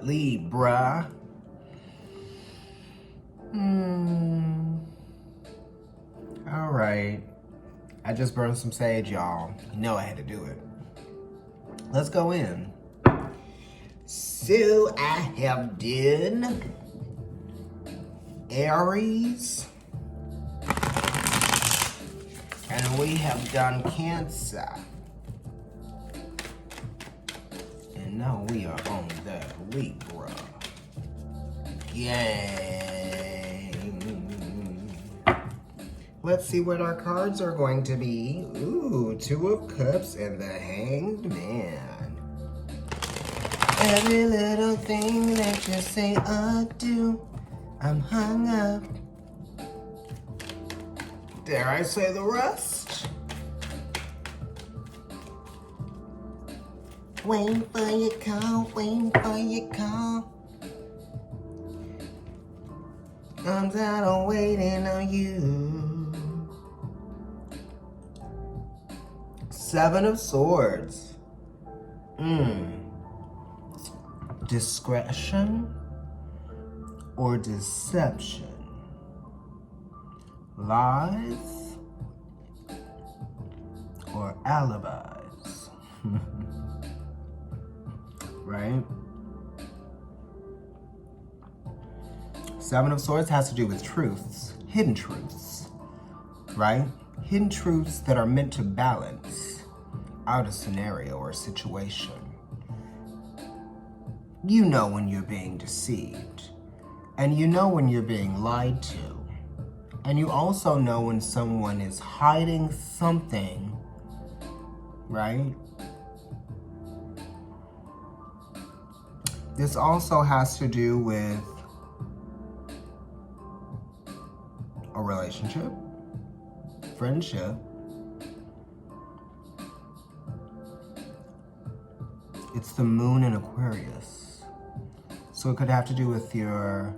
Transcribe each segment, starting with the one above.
Libra. All right. I just burned some sage, y'all. You know I had to do it. Let's go in. So I have done Aries. And we have done Cancer. And now we are on the Libra. Yay. Let's see what our cards are going to be. Ooh, Two of Cups and the Hanged Man. Every little thing that you say or do, I'm hung up. Dare I say the rest? Waiting for your call, waiting for your call. I'm tired of waiting on you. Seven of Swords. Discretion or deception? Lies or alibis? Right? Seven of Swords has to do with truths, hidden truths, right? Hidden truths that are meant to balance out a scenario or situation. You know when you're being deceived, and you know when you're being lied to, and you also know when someone is hiding something, right? This also has to do with a relationship, friendship. It's the moon in Aquarius. So it could have to do with your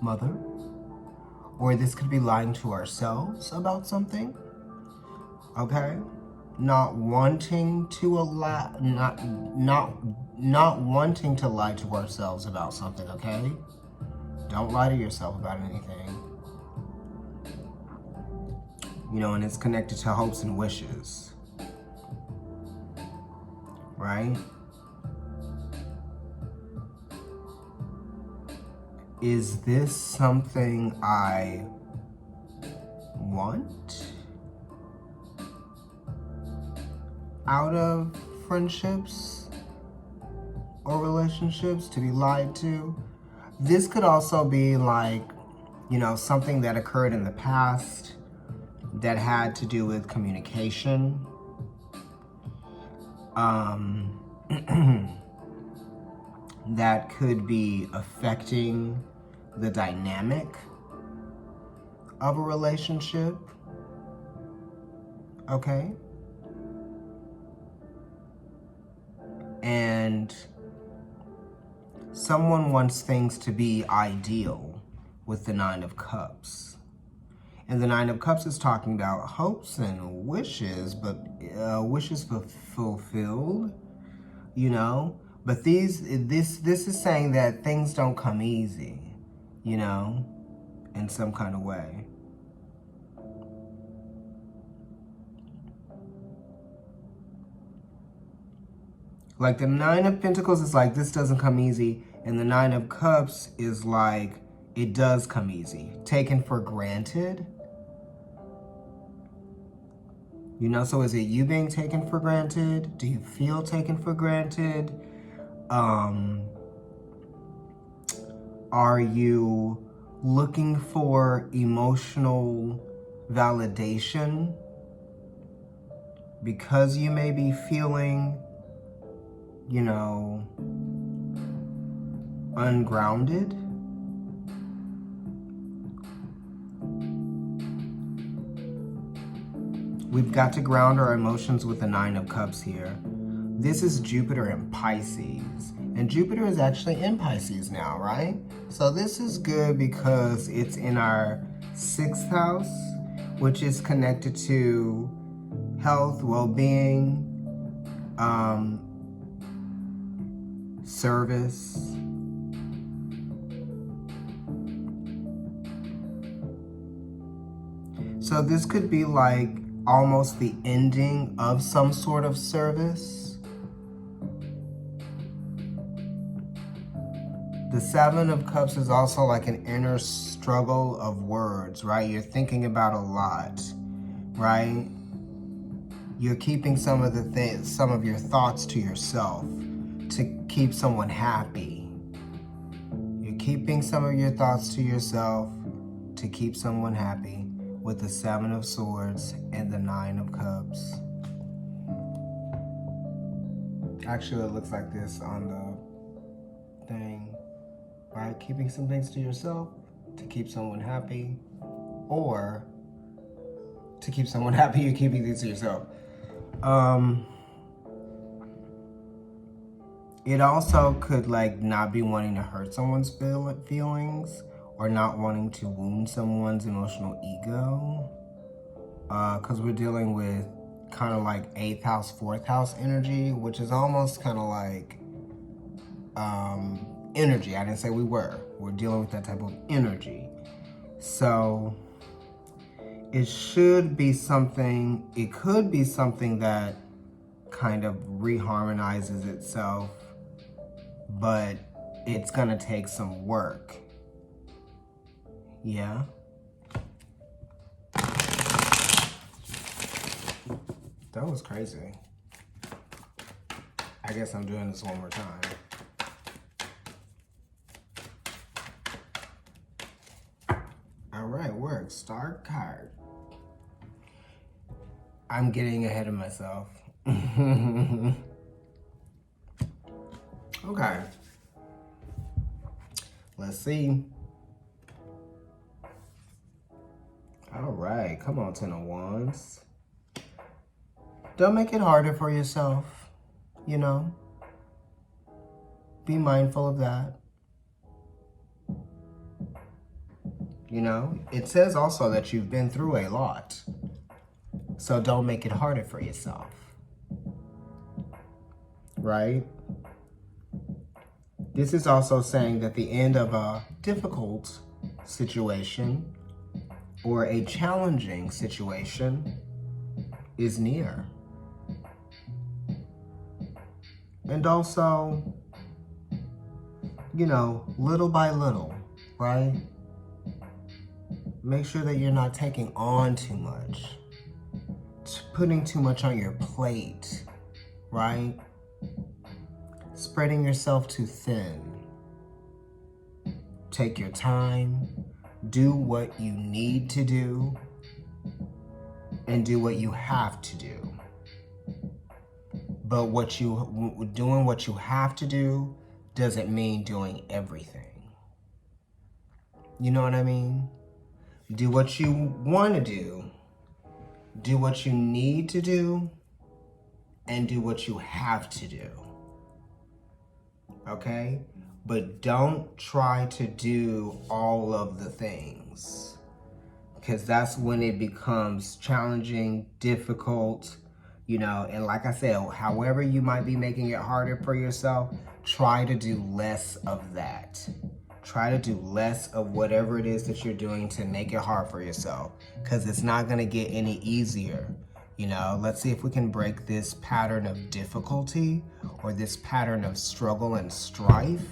mother, or this could be lying to ourselves about something, okay? Not wanting to not wanting to lie to ourselves about something, okay? Don't lie to yourself about anything. You know, and it's connected to hopes and wishes, right? Is this something I want out of friendships or relationships, to be lied to? This could also be like, you know, something that occurred in the past that had to do with communication. That could be affecting the dynamic of a relationship, okay? And someone wants things to be ideal with the Nine of Cups. And the Nine of Cups is talking about hopes and wishes, but wishes fulfilled, you know? But this is saying that things don't come easy, you know, in some kind of way. Like the Nine of Pentacles is like, this doesn't come easy. And the Nine of Cups is like, it does come easy. Taken for granted. You know, so is it you being taken for granted? Do you feel taken for granted? Are you looking for emotional validation because you may be feeling, you know, ungrounded? We've got to ground our emotions with the Nine of Cups here. This is Jupiter in Pisces. And Jupiter is actually in Pisces now, right? So this is good because it's in our 6th house, which is connected to health, well-being, service. So this could be like almost the ending of some sort of service. The Seven of Cups is also like an inner struggle of words, right? You're thinking about a lot, right? You're keeping some of your thoughts to yourself to keep someone happy. You're keeping some of your thoughts to yourself to keep someone happy with the Seven of Swords and the Nine of Cups. Actually, it looks like this on the thing, right? Keeping some things to yourself to keep someone happy, or to keep someone happy, you're keeping things to yourself. It also could like not be wanting to hurt someone's feelings or not wanting to wound someone's emotional ego. Because we're dealing with kind of like 8th house, 4th house energy, which is almost kind of like energy. I didn't say we were. We're dealing with that type of energy. So it should be something, it could be something that kind of reharmonizes itself, but it's gonna take some work. Yeah. That was crazy. I guess I'm doing this one more time. All right, work. Start card. I'm getting ahead of myself. Okay. Let's see. All right, come on, Ten of Wands. Don't make it harder for yourself, you know? Be mindful of that. You know, it says also that you've been through a lot. So don't make it harder for yourself. Right? This is also saying that the end of a difficult situation or a challenging situation is near. And also, you know, little by little, right? Make sure that you're not taking on too much, putting too much on your plate, right? Spreading yourself too thin. Take your time, do what you need to do, and do what you have to do. But doing what you have to do doesn't mean doing everything. You know what I mean? Do what you want to do what you need to do, and do what you have to do. Okay? But don't try to do all of the things, because that's when it becomes challenging, difficult, you know. And like I said, however you might be making it harder for yourself, try to do less of that. Try to do less of whatever it is that you're doing to make it hard for yourself, because it's not going to get any easier. You know, let's see if we can break this pattern of difficulty or this pattern of struggle and strife.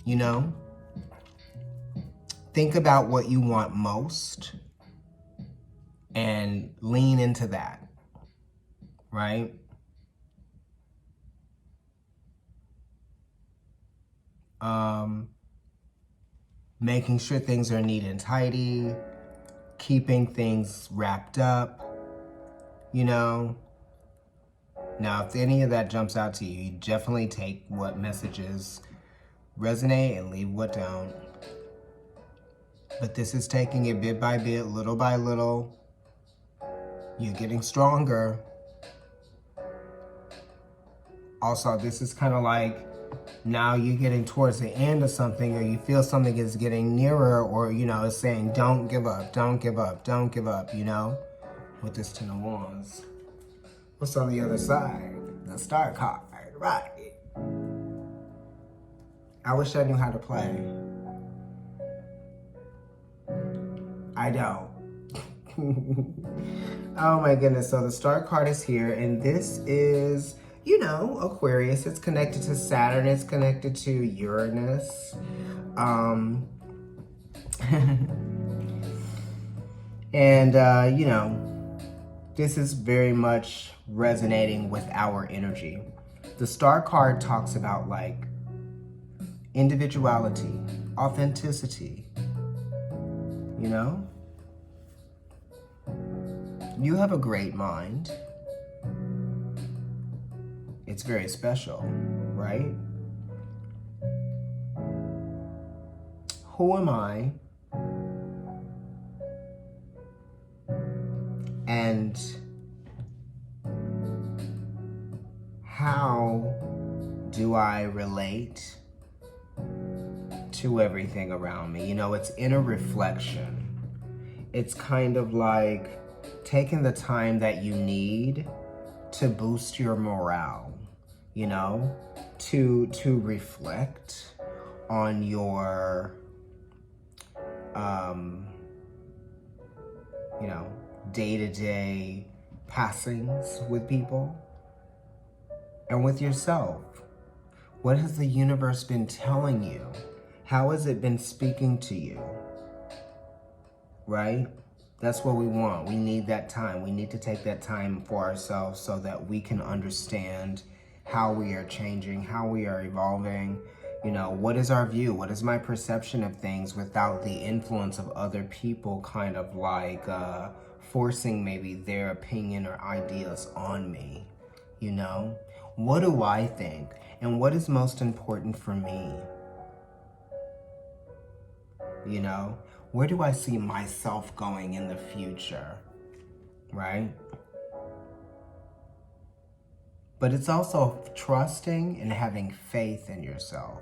You know, think about what you want most and lean into that, right? Making sure things are neat and tidy, keeping things wrapped up, you know. Now, if any of that jumps out to you, you definitely take what messages resonate and leave what don't. But this is taking it bit by bit, little by little. You're getting stronger. Also, this is kind of like, now you're getting towards the end of something, or you feel something is getting nearer, or, you know, it's saying, don't give up, don't give up, don't give up, you know, with this Ten of Wands. What's on the other side? The star card, right? I wish I knew how to play. I don't. Oh my goodness, so the star card is here, and this is, you know, Aquarius. It's connected to Saturn, it's connected to Uranus. And, you know, this is very much resonating with our energy. The star card talks about like individuality, authenticity, you know? You have a great mind. It's very special, right? Who am I? And how do I relate to everything around me? You know, it's inner reflection. It's kind of like taking the time that you need to boost your morale, you know, to reflect on your, you know, day-to-day passings with people and with yourself. What has the universe been telling you? How has it been speaking to you? Right? That's what we want. We need that time. We need to take that time for ourselves so that we can understand how we are changing, how we are evolving. You know, what is our view? What is my perception of things without the influence of other people kind of like forcing maybe their opinion or ideas on me, you know? What do I think? And what is most important for me? You know? Where do I see myself going in the future, right? But it's also trusting and having faith in yourself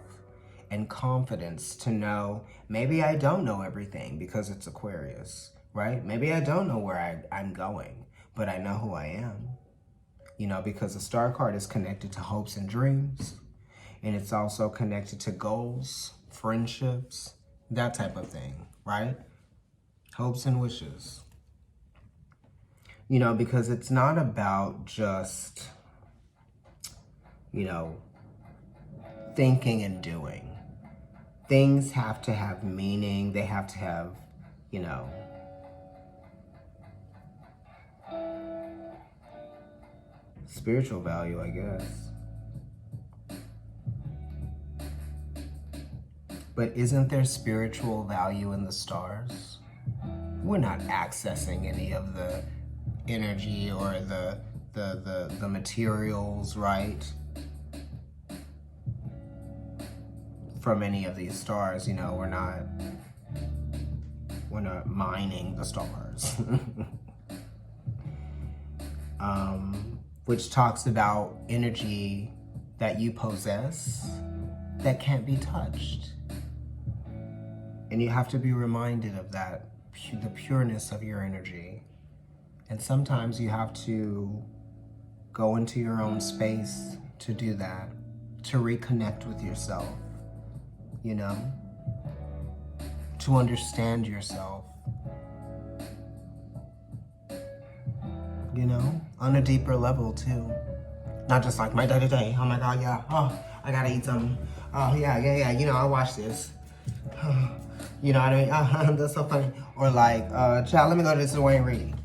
and confidence to know maybe I don't know everything because it's Aquarius, right? Maybe I don't know where I'm going, but I know who I am, you know, because the star card is connected to hopes and dreams, and it's also connected to goals, friendships, that type of thing, right? Hopes and wishes. You know, because it's not about just, you know, thinking and doing. Things have to have meaning. They have to have, you know, spiritual value, I guess. But isn't there spiritual value in the stars? We're not accessing any of the energy or the materials, right? From any of these stars, you know, we're not mining the stars. Which talks about energy that you possess that can't be touched. And you have to be reminded of that, the pureness of your energy. And sometimes you have to go into your own space to do that, to reconnect with yourself, you know, to understand yourself, you know, on a deeper level too. Not just like my day-to-day, oh my God, yeah, oh, I gotta eat something. Oh yeah, you know, I watch this. You know what I mean? That's so funny. Or like, child, let me go to this Dwayne Reed.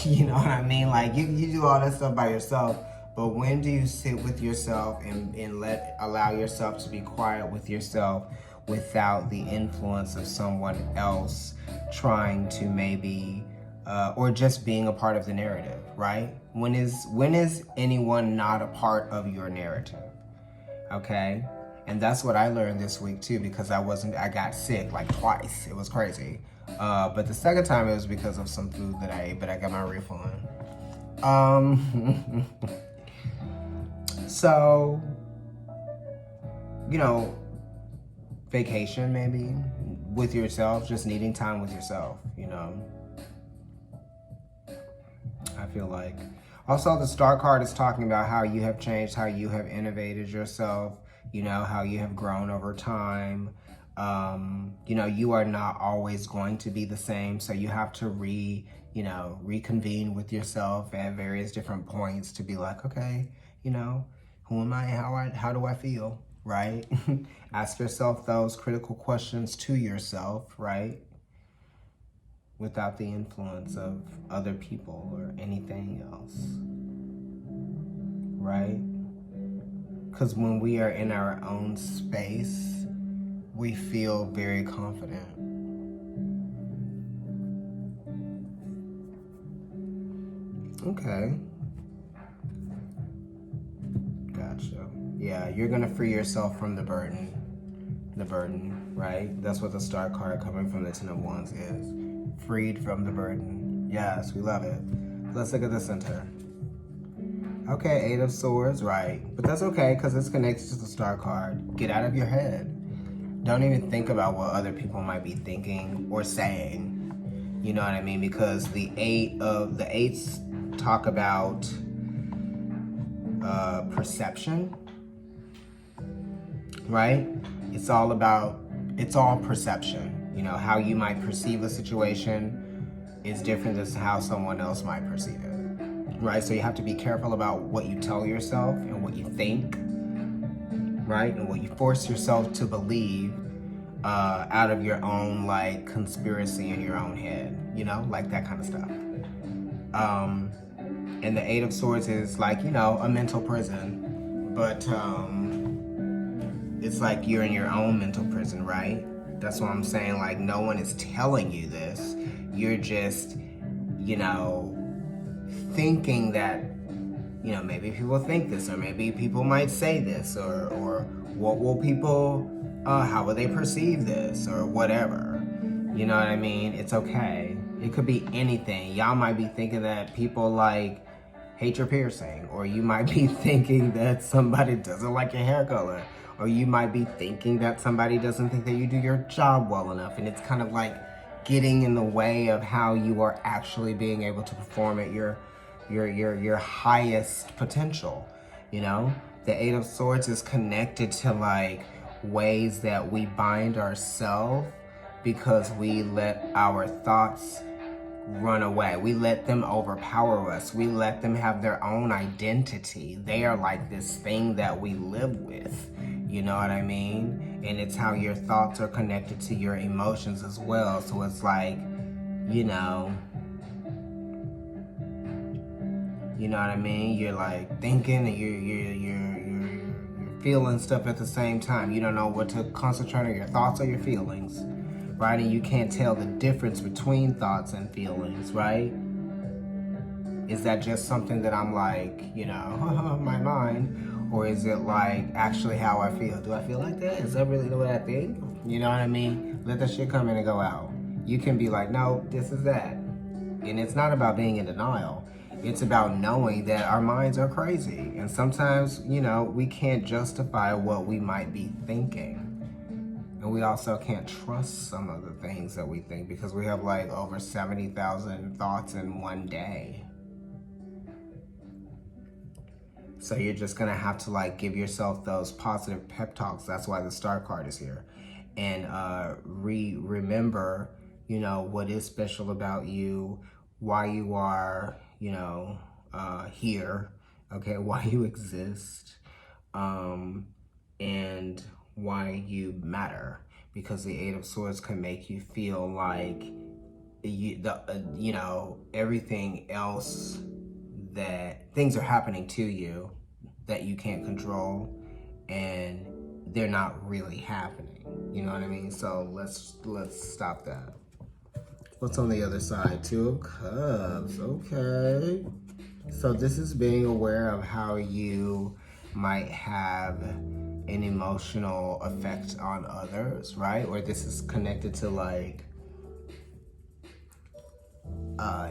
You know what I mean? Like, you do all that stuff by yourself, but when do you sit with yourself and allow yourself to be quiet with yourself without the influence of someone else trying to maybe, or just being a part of the narrative, right? When is anyone not a part of your narrative? Okay? And that's what I learned this week too, because I got sick like twice. It was crazy. But the second time it was because of some food that I ate, but I got my refund. So, you know, vacation maybe with yourself, just needing time with yourself, you know. I feel like, Also, the Star card is talking about how you have changed, how you have innovated yourself, you know, how you have grown over time. You know, you are not always going to be the same, so you have to reconvene with yourself at various different points to be like, okay, you know, who am I? How do I feel? Right? Ask yourself those critical questions to yourself, right? Without the influence of other people or anything else, right? Because when we are in our own space, we feel very confident. Okay. Gotcha. Yeah, you're gonna free yourself from the burden. The burden, right? That's what the Star card coming from the Ten of Wands is. Freed from the burden. Yes, we love it. Let's look at the center. Okay, Eight of Swords, right. But that's okay, because it's connected to the Star card. Get out of your head. Don't even think about what other people might be thinking or saying. You know what I mean? Because the eights talk about perception, right? It's all perception. You know, how you might perceive a situation is different than how someone else might perceive it, right? So you have to be careful about what you tell yourself and what you think, right? And what you force yourself to believe out of your own, like, conspiracy in your own head, you know, like that kind of stuff. And the Eight of Swords is like, you know, a mental prison, but it's like you're in your own mental prison, right? That's what I'm saying. Like, no one is telling you this. You're just, you know, thinking that, you know, maybe people think this, or maybe people might say this, or what will people, how will they perceive this, or whatever. You know what I mean? It's okay. It could be anything. Y'all might be thinking that people, like, hate your piercing, or you might be thinking that somebody doesn't like your hair color, or you might be thinking that somebody doesn't think that you do your job well enough, and it's kind of like getting in the way of how you are actually being able to perform at your highest potential. You know, the Eight of Swords is connected to, like, ways that we bind ourselves because we let our thoughts run away. We let them overpower us. We let them have their own identity. They are like this thing that we live with. You know what I mean? And it's how your thoughts are connected to your emotions as well. So it's like, you know what I mean? You're like thinking and you're feeling stuff at the same time. You don't know what to concentrate on, your thoughts or your feelings, right? And you can't tell the difference between thoughts and feelings, right? Is that just something that I'm like, you know, my mind? Or is it like actually how I feel? Do I feel like that? Is that really what I think? You know what I mean? Let that shit come in and go out. You can be like, no, this is that. And it's not about being in denial. It's about knowing that our minds are crazy. And sometimes, you know, we can't justify what we might be thinking. And we also can't trust some of the things that we think because we have like over 70,000 thoughts in one day. So you're just gonna have to like give yourself those positive pep talks. That's why the Star card is here. And remember, you know, what is special about you, why you are, you know, here, okay, why you exist, and why you matter. Because the Eight of Swords can make you feel like you know, everything else, that things are happening to you that you can't control and they're not really happening. You know what I mean? So let's stop that. What's on the other side? Two of Cups. Okay. So this is being aware of how you might have an emotional effect on others, right? Or this is connected to like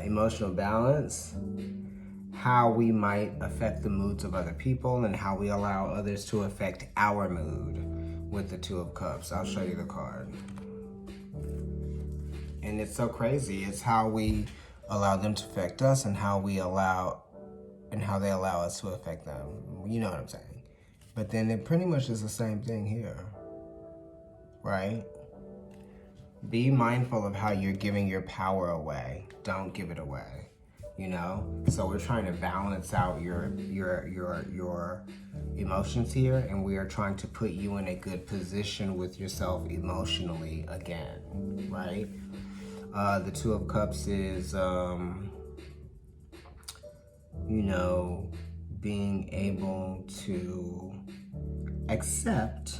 emotional balance, how we might affect the moods of other people and how we allow others to affect our mood with the Two of Cups. I'll show you the card. And it's so crazy. It's how we allow them to affect us and how we allow and how they allow us to affect them. You know what I'm saying? But then it pretty much is the same thing here, right? Be mindful of how you're giving your power away. Don't give it away, you know? So we're trying to balance out your emotions here, and we are trying to put you in a good position with yourself emotionally again, right? The Two of Cups is, you know, being able to accept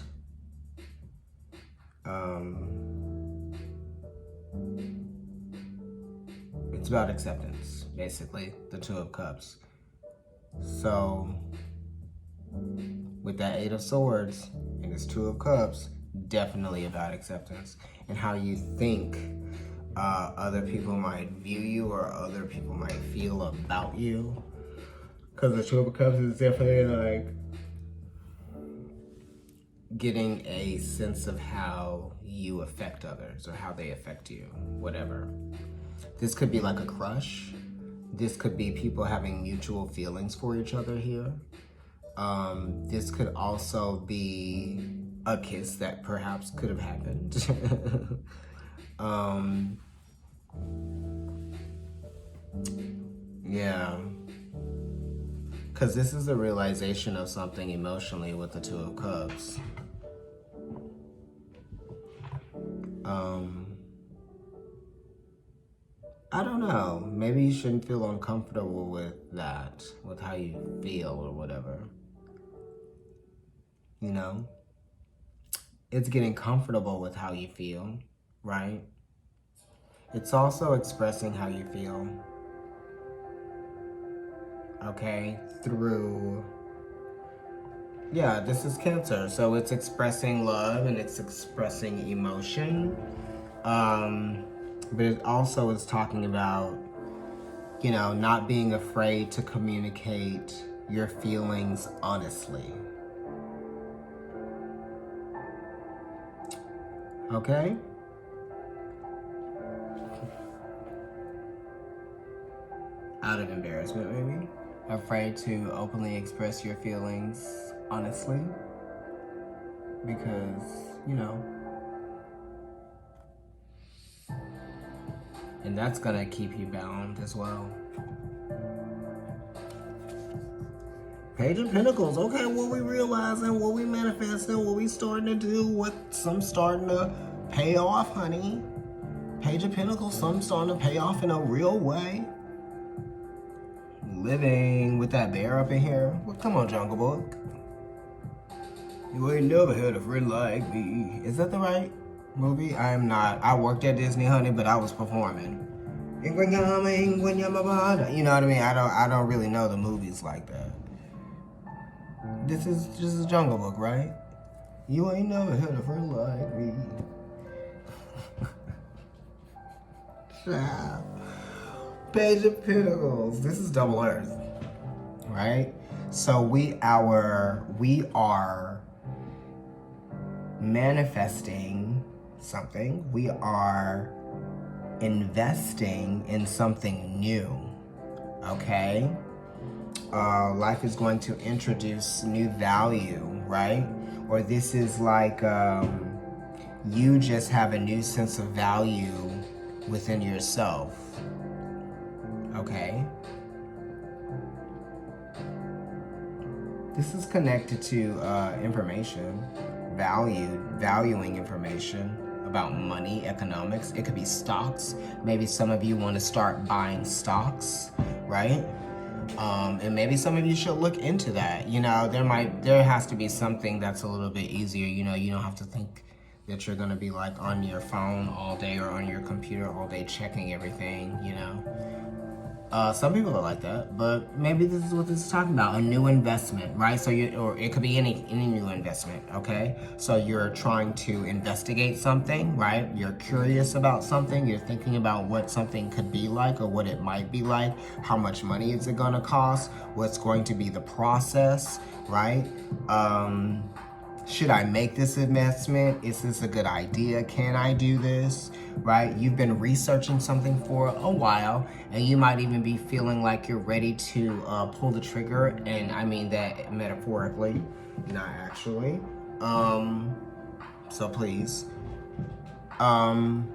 it's about acceptance, basically, the Two of Cups. So with that Eight of Swords and this Two of Cups, definitely about acceptance and how you think other people might view you or other people might feel about you. Because the Two of Cups is definitely like getting a sense of how you affect others or how they affect you, whatever. This could be like a crush. This could be people having mutual feelings for each other here. This could also be a kiss that perhaps could have happened. Yeah. Because this is the realization of something emotionally with the Two of Cups. I don't know. Maybe you shouldn't feel uncomfortable with that, with how you feel or whatever. You know? It's getting comfortable with how you feel, right? It's also expressing how you feel. Okay? Through... Yeah, this is Cancer. So it's expressing love and it's expressing emotion. But it also is talking about, you know, not being afraid to communicate your feelings honestly. Okay? Out of embarrassment, maybe. Afraid to openly express your feelings honestly. Because, you know, and that's gonna keep you bound as well. Page of Pentacles. Okay, what we realizing, what we manifesting, what we starting to do, what some starting to pay off, honey. Page of Pentacles, some starting to pay off in a real way. Living with that bear up in here. Well, come on, Jungle Book. You ain't never had a friend like me. Is that the right movie? I am not. I worked at Disney, honey, but I was performing. You know what I mean? I don't really know the movies like that. This is just a Jungle Book, right? You ain't never had a friend like me. Page of Pentacles. This is Double Earth, right? So we are manifesting something. We are investing in something new, okay? Life is going to introduce new value, right? Or this is like you just have a new sense of value within yourself, okay? This is connected to information, valuing information about money, economics. It could be stocks. Maybe some of you want to start buying stocks, right? And maybe some of you should look into that. You know, there has to be something that's a little bit easier. You know, you don't have to think that you're gonna be like on your phone all day or on your computer all day checking everything, you know. Some people are like that, but maybe this is what this is talking about, a new investment, right? So or it could be any new investment, okay? So you're trying to investigate something, right? You're curious about something, you're thinking about what something could be like or what it might be like, how much money is it gonna cost, what's going to be the process, right? Should I make this investment? Is this a good idea? Can I do this? Right? You've been researching something for a while, and you might even be feeling like you're ready to pull the trigger, and I mean that metaphorically, not actually. So please. And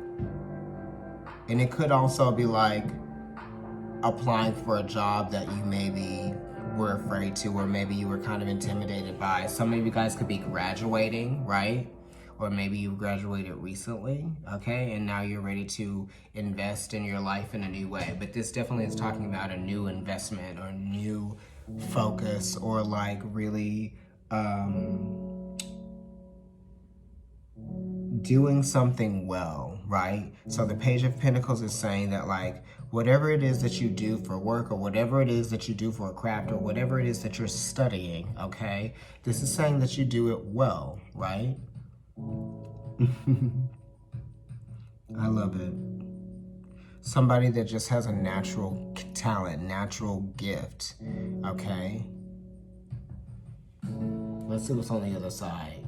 it could also be like applying for a job that you maybe were afraid to, or maybe you were kind of intimidated by. Some of you guys could be graduating, right? Or maybe you graduated recently, okay? And now you're ready to invest in your life in a new way. But this definitely is talking about a new investment or new focus, or like really doing something well, right? So the Page of Pentacles is saying that like whatever it is that you do for work, or whatever it is that you do for a craft, or whatever it is that you're studying, okay? This is saying that you do it well, right? I love it. Somebody that just has a natural talent, natural gift, okay? Let's see what's on the other side.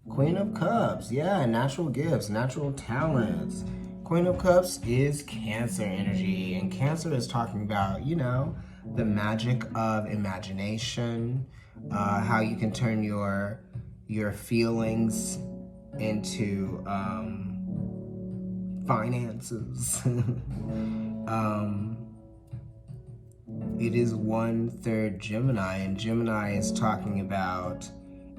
Queen of Cups, yeah, natural gifts, natural talents. Queen of Cups is Cancer energy, and Cancer is talking about, you know, the magic of imagination, how you can turn your feelings into finances. It is 1/3 Gemini, and Gemini is talking about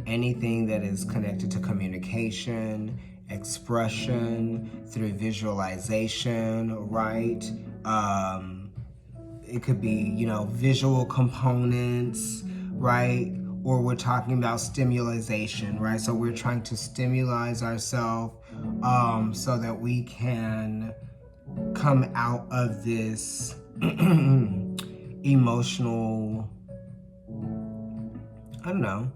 anything that is connected to communication, expression, through visualization, right? It could be, you know, visual components, right? Or we're talking about stimulation, right? So we're trying to stimulate ourselves so that we can come out of this emotional, I don't know,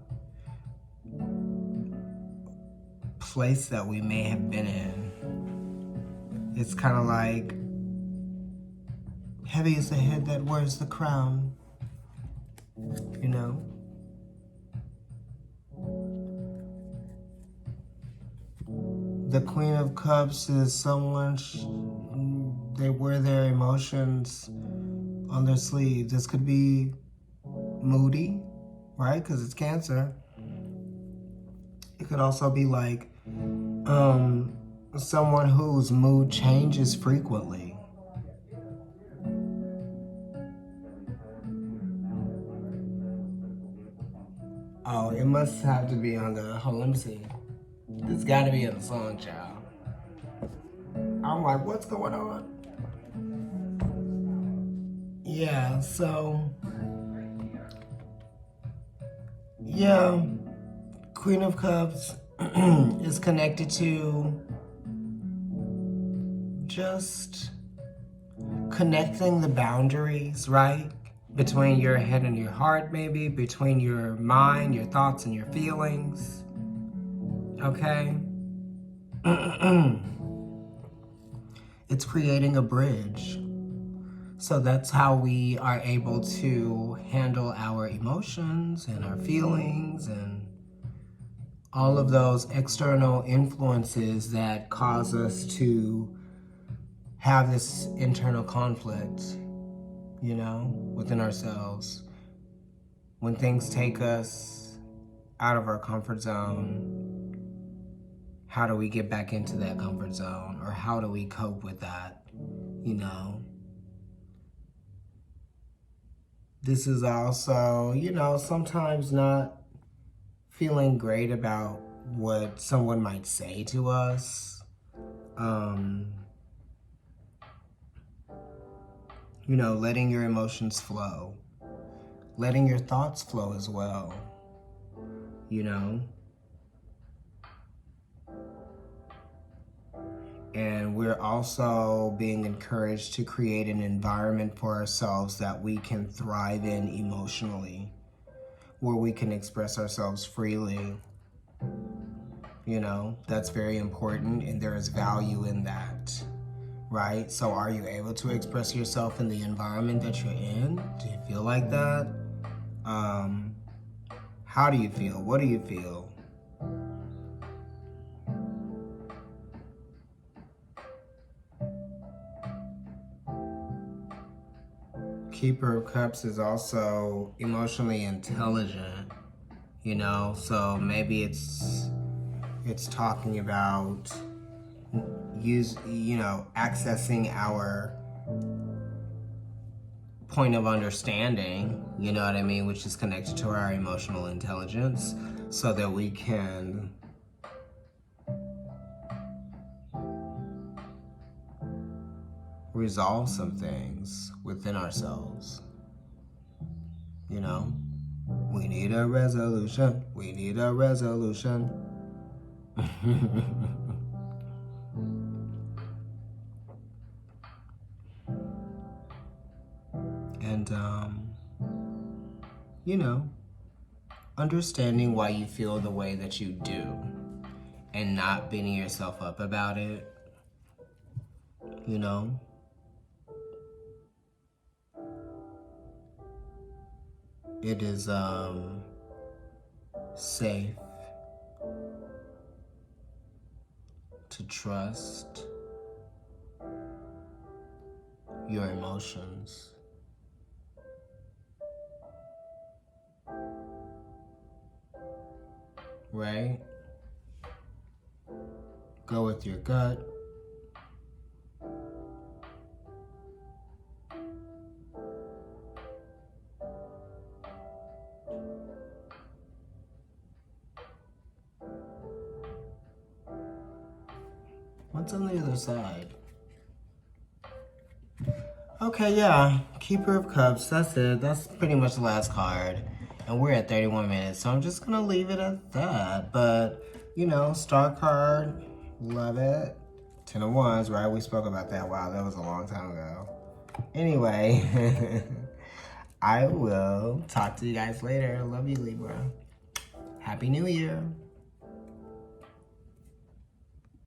place that we may have been in. It's kind of like, heavy is the head that wears the crown, you know? The Queen of Cups is someone, they wear their emotions on their sleeve. This could be moody, right? Because it's Cancer. It could also be like someone whose mood changes frequently. Oh, it must have to be on the, hold on, let me see. It's gotta be in the song, child. I'm like, what's going on? Yeah, so, yeah, Queen of Cups is connected to just connecting the boundaries, right? Between your head and your heart, maybe, between your mind, your thoughts, and your feelings, okay? It's creating a bridge. So that's how we are able to handle our emotions and our feelings and all of those external influences that cause us to have this internal conflict, you know, within ourselves. When things take us out of our comfort zone, how do we get back into that comfort zone? Or how do we cope with that, you know? This is also, you know, sometimes not feeling great about what someone might say to us. You know, letting your emotions flow. Letting your thoughts flow as well, you know? And we're also being encouraged to create an environment for ourselves that we can thrive in emotionally, where we can express ourselves freely. You know, that's very important, and there is value in that, right? So are you able to express yourself in the environment that you're in? Do you feel like that? How do you feel? What do you feel? Keeper of Cups is also emotionally intelligent, you know, so maybe it's talking about accessing our point of understanding, you know what I mean, which is connected to our emotional intelligence, so that we can resolve some things within ourselves. You know, we need a resolution. We need a resolution. And, you know, understanding why you feel the way that you do and not beating yourself up about it, you know. It is safe to trust your emotions. Right? Go with your gut. What's on the other side? Okay, yeah. Keeper of Cups. That's it. That's pretty much the last card. And we're at 31 minutes, so I'm just going to leave it at that. But, you know, star card. Love it. 10 of Wands, right? We spoke about that. Wow, that was a long time ago. Anyway, I will talk to you guys later. Love you, Libra. Happy New Year.